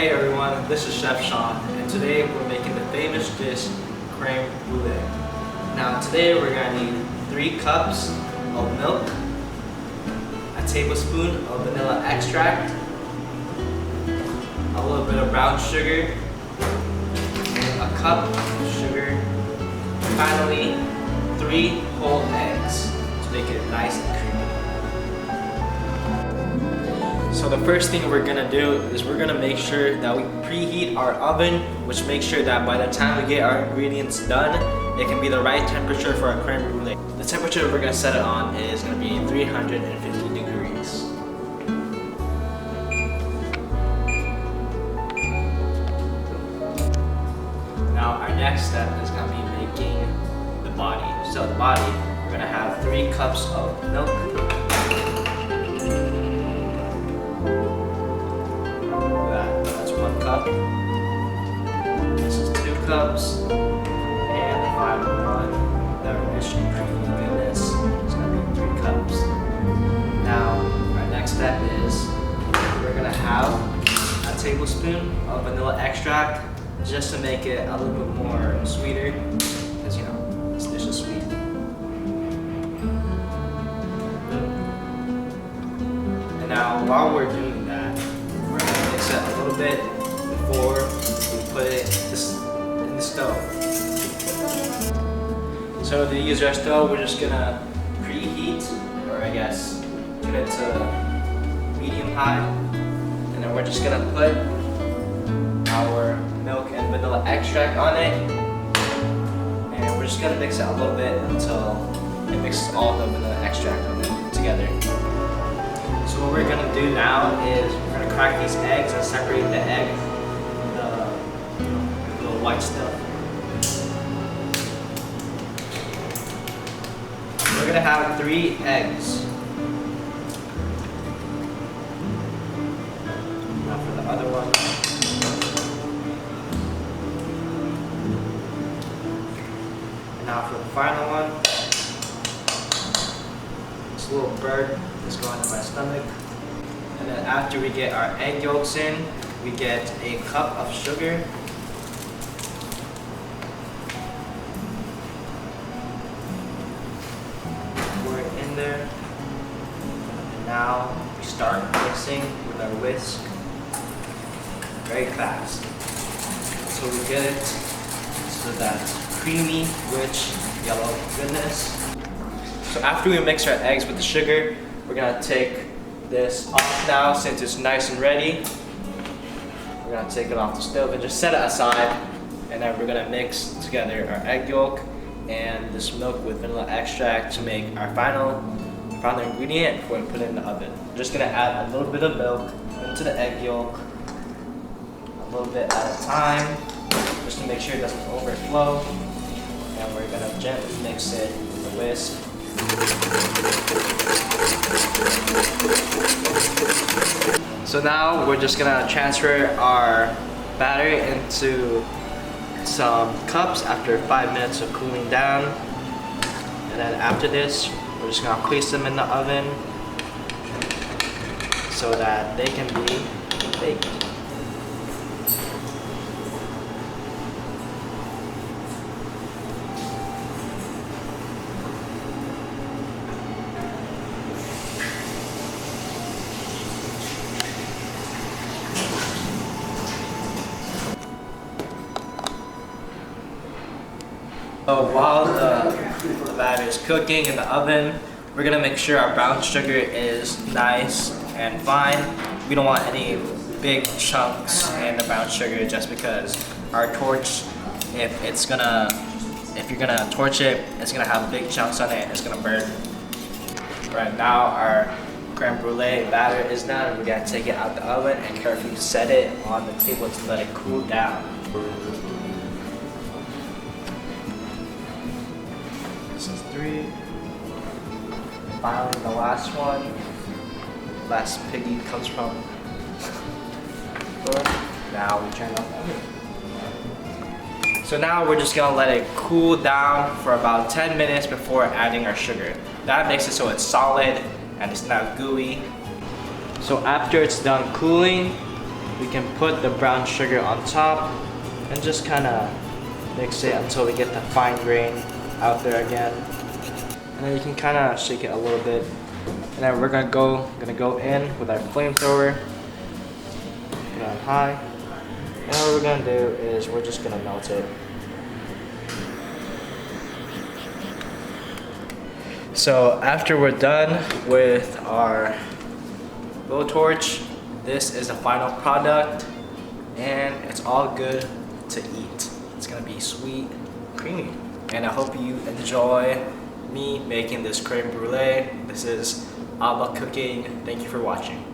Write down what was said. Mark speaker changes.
Speaker 1: Hey everyone, this is Chef Sean, and today we're making the famous dish, creme brulee. Now today we're going to need 3 cups of milk, a tablespoon of vanilla extract, a little bit of brown sugar, and a cup of sugar, and finally 3 whole eggs to make it nice and creamy. So the first thing we're gonna do is we're gonna make sure that we preheat our oven, which makes sure that by the time we get our ingredients done, it can be the right temperature for our creme brulee. The temperature we're gonna set it on is gonna be 350 degrees. Now our next step is gonna be making the body. So the body, we're gonna have 3 cups of milk. That's 1 cup. This is 2 cups. And the final one, the rich and creamy goodness, is going to be 3 cups. Now, our next step is we're going to have a tablespoon of vanilla extract just to make it a little bit more sweeter, because you know, this dish is sweet. And now, while we're doing that, we're going to mix it a little bit before we put it in the stove. So to use our stove, we're just going to preheat, or I guess get it to medium high. And then we're just going to put our milk and vanilla extract on it. And we're just going to mix it a little bit until it mixes all the vanilla extract together. So what we're going to do now is we're going to crack these eggs and separate the egg from the little white stuff. We're going to have 3 eggs. Now for the other one. And now for the final one. This little bird is going in my stomach. And then after we get our egg yolks in, we get a cup of sugar. Pour it in there. And now we start mixing with our whisk very fast. So we get it so that's creamy, rich, yellow goodness. So after we mix our eggs with the sugar, we're gonna take this off now since it's nice and ready. We're gonna take it off the stove and just set it aside. And then we're gonna mix together our egg yolk and this milk with vanilla extract to make our final ingredient before we put it in the oven. We're just gonna add a little bit of milk into the egg yolk, a little bit at a time, just to make sure it doesn't overflow. And we're gonna gently mix it with a whisk. So now we're just gonna transfer our batter into some cups after 5 minutes of cooling down. And then after this, we're just gonna place them in the oven so that they can be baked. So while the batter is cooking in the oven, we're gonna make sure our brown sugar is nice and fine. We don't want any big chunks in the brown sugar just because our torch, if you're gonna torch it, it's gonna have big chunks on it and it's gonna burn. Right now our creme brulee batter is done and we're gonna take it out the oven and carefully set it on the table to let it cool down. This is 3. Finally, the last one. Last piggy comes from. Now we turn off the oven. So now we're just gonna let it cool down for about 10 minutes before adding our sugar. That makes it so it's solid and it's not gooey. So after it's done cooling, we can put the brown sugar on top and just kind of mix it until we get the fine grain out there again. And then you can kind of shake it a little bit. And then we're gonna go in with our flamethrower. Put it on high. And what we're gonna do is we're just gonna melt it. So after we're done with our blowtorch, this is the final product, and it's all good to eat. It's gonna be sweet, creamy. And I hope you enjoy me making this creme brulee. This is Abba Cooking. Thank you for watching.